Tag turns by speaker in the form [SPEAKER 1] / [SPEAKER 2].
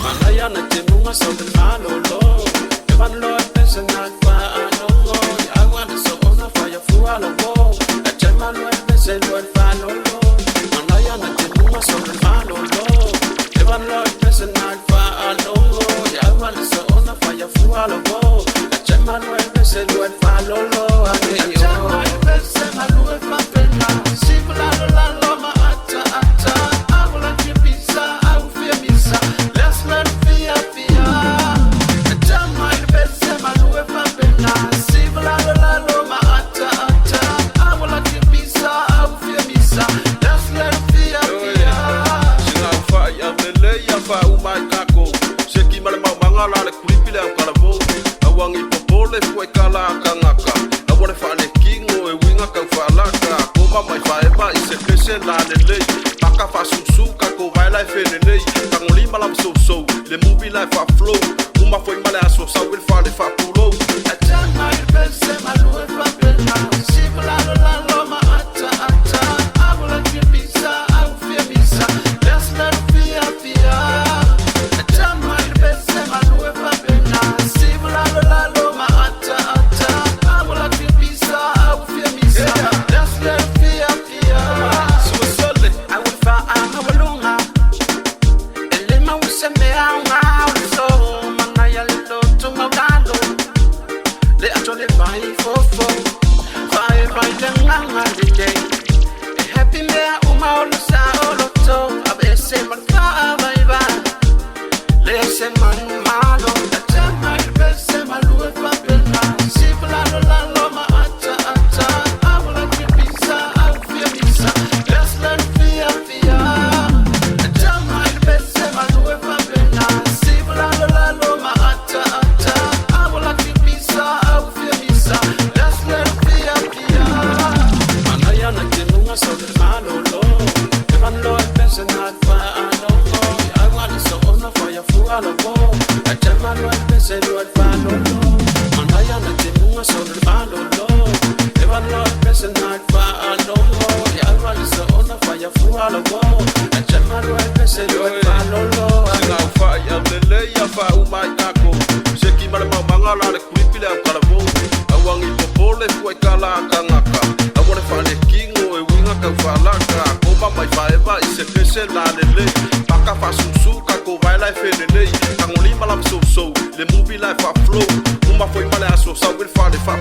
[SPEAKER 1] Manayana Timuga something malolo. Evan Lord person not far no. I want to so on a fire for all of war. A German word person word follow. Manayana Timuga something malolo. Evan Lord person not far no. I want to so on a fire for all of war. A German word person word follow. A German person I do it my pena. Simple la ma ata ata. I will not give pizza. I will fear misa. Let's learn fear fear. A German person I do it my pena. Simple la ma ata ata. I will not give pizza. I will fear misa. Let's learn fear fear.
[SPEAKER 2] Singa fa ya mele ya fa umai kako. Seki mala mangala le kulipile kalavo. Awangi popole foi kala kangaka. Awore fa le kingo e winga ka fa laka. Koma mai fa e mai se kese la le lei. Paka fa susuka ko vai la fe le lei. Tangoli mala so le movie life fa flow. Uma foi mala so sa will fa le fa pulo.
[SPEAKER 1] A German person I do it my pena. Simple la ma ata ata. I will not give pizza. I will fear misa. Let's learn fear fear. A German person I do it my pena. Simple la ma ata ata. I will not give pizza. I will fear misa. Let's learn fear fear. I will fa amawalunga. Elema useme anga so manaya lelo tumagalo. Le actually buy for buy nganga DJ. A happy me uma olusa oloto. Abe se marka bye. Le se man malo. A German person I do it my pena. Simple la ma ata ata. I will not give pizza. I will fear misa. Let's learn fear fear. A German person I do it my pena. Simple la ma ata ata. I will not give pizza. I will fear misa. Let's learn fear fear. Manayana Timuga something malolo. Evan Lord person not far no. I want to so on a fire for all of war. A German word person word follow. Manayana Timuga something malolo. Evan Lord person not far no. I want to so on a fire for all of war. A German word person word follow.
[SPEAKER 2] Singa fa ya mele ya fa umai kako. Seki mala mangala le kulipile kalavo. Awangi popole foi kala kangaka. Awore fa le kingo e winga ka fa laka. Koma mai fa e vai se kese la le lei. Paka fa susuka ko vai la fe le lei. Tangoli mala so le movie life a flow. Uma foi mala so sa will fa le fa